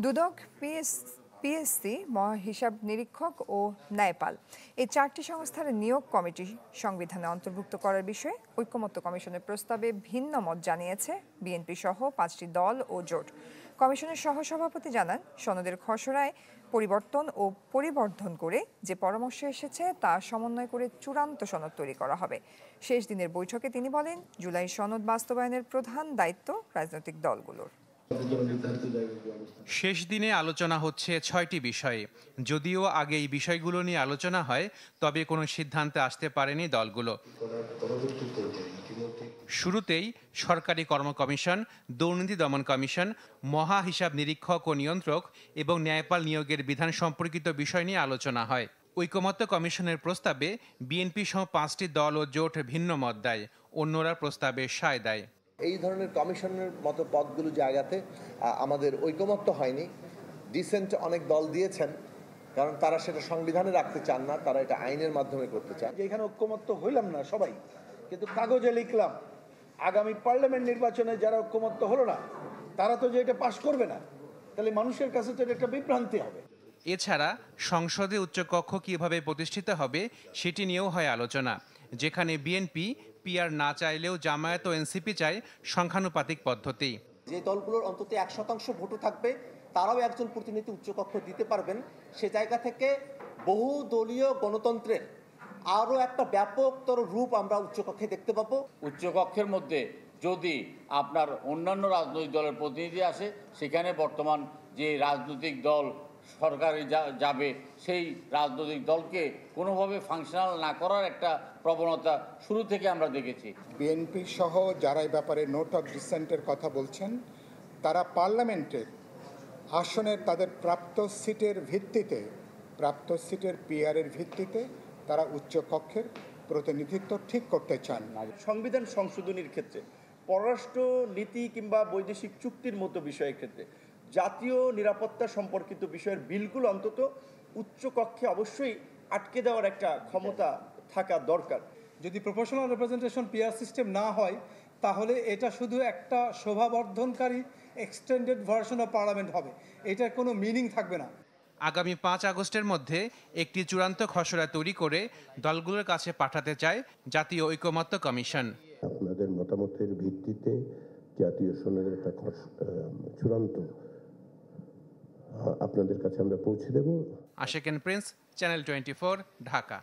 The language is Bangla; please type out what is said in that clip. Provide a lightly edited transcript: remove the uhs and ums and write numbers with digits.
দুদক, পিএসসি, মহাহিসাব নিরীক্ষক ও ন্যায়পাল এই চারটি সংস্থার নিয়োগ কমিটি সংবিধানে অন্তর্ভুক্ত করার বিষয়ে ঐকমত্য কমিশনের প্রস্তাবে ভিন্ন মত জানিয়েছে বিএনপি সহ 5টি দল ও জোট। কমিশনের সহসভাপতি জানান, সনদের খসড়ায় পরিবর্তন ও পরিবর্ধন করে যে পরামর্শ এসেছে তা সমন্বয় করে চূড়ান্ত সনদ তৈরি করা হবে। শেষ দিনের বৈঠকে তিনি বলেন, জুলাই সনদ বাস্তবায়নের প্রধান দায়িত্ব রাজনৈতিক দলগুলোর। শেষ দিনে আলোচনা হচ্ছে 6টি বিষয়ে। যদিও আগে এই বিষয়গুলো নিয়ে আলোচনা হয়, তবে কোনো সিদ্ধান্তে আসতে পারেনি দলগুলো। শুরুতেই সরকারি কর্ম কমিশন, দুর্নীতি দমন কমিশন, মহা হিসাব নিরীক্ষক ও নিয়ন্ত্রক এবং ন্যায়পাল নিয়োগের বিধান সম্পর্কিত বিষয় নিয়ে আলোচনা হয়। ঐকমত্য কমিশনের প্রস্তাবে বিএনপি সহ 5টি দল ও জোট ভিন্ন মত দেয়, অন্যরা প্রস্তাবে সায় দেয়। এই ধরনের কমিশনের মতো পদগুলো জায়গাতে আমাদের ঐকমত্য হয়নি। ডিসেন্ট অনেক দল দিয়েছেন, কারণ তারা সেটা সংবিধানে রাখতে চান না, তারা এটা আইনের মাধ্যমে করতে চান। এখানে ঐকমত্য হইলাম না সবাই, কিন্তু কাগজে লিখলাম আগামী পার্লামেন্ট নির্বাচনে যারা ঐকমত্য হলো না তারা তো যে এটা পাশ করবে না, তাহলে মানুষের কাছে তো একটা বিভ্রান্তি হবে। এছাড়া সংসদে উচ্চকক্ষ কিভাবে প্রতিষ্ঠিত হবে সেটি নিয়েও হয় আলোচনা, যেখানে বিএনপি পিআর না চাইলেও জামায়াত ও এনসিপি চায় সংখ্যানুপাতিক পদ্ধতি। যে দলগুলোর অন্তত 1% ভোটও থাকবে তারাও একজন প্রতিনিধি উচ্চকক্ষ দিতে পারবেন। সে জায়গা থেকে বহু দলীয় গণতন্ত্রের আরও একটা ব্যাপকতর রূপ আমরা উচ্চকক্ষে দেখতে পাবো। উচ্চকক্ষের মধ্যে যদি আপনার অন্যান্য রাজনৈতিক দলের প্রতিনিধি আসে, সেখানে বর্তমান যে রাজনৈতিক দল সরকারে যাবে সেই রাজনৈতিক দলকে কোনোভাবে ফাংশনাল না করার একটা প্রবণতা শুরু থেকে আমরা দেখেছি। বিএনপি সহ যারা এই ব্যাপারে নোট অফ ডিসেন্টের কথা বলছেন, তারা পার্লামেন্টের আসনের তাদের প্রাপ্ত সিটের পিআরের ভিত্তিতে তারা উচ্চকক্ষের প্রতিনিধিত্ব ঠিক করতে চান। সংবিধান সংশোধনীর ক্ষেত্রে, পররাষ্ট্র নীতি কিংবা বৈদেশিক চুক্তির মতো বিষয়ের ক্ষেত্রে জাতীয় নিরাপত্তা সম্পর্কিত বিষয়ের বিলগুলো অন্তত উচ্চকক্ষে অবশ্যই আটকে দেওয়ার একটা ক্ষমতা থাকা দরকার। যদি প্রপোর্শনাল রিপ্রেজেন্টেশন পিআর সিস্টেম না হয়, তাহলে এটা শুধু একটা শোভাবর্ধনকারী এক্সটেন্ডেড ভার্সন অফ পার্লামেন্ট হবে, এটার কোনো মিনিং থাকবে না। আগামী 5 আগস্টের মধ্যে একটি চূড়ান্ত খসড়া তৈরি করে দলগুলোর কাছে পাঠাতে চায় জাতীয় ঐকমত্য কমিশন। আপনাদের মতামতের ভিত্তিতে জাতীয় সনদের একটা চূড়ান্ত আপনাদের কাছে আমরা পৌঁছে দেব। আশিক প্রিন্স, চ্যানেল 24, ঢাকা।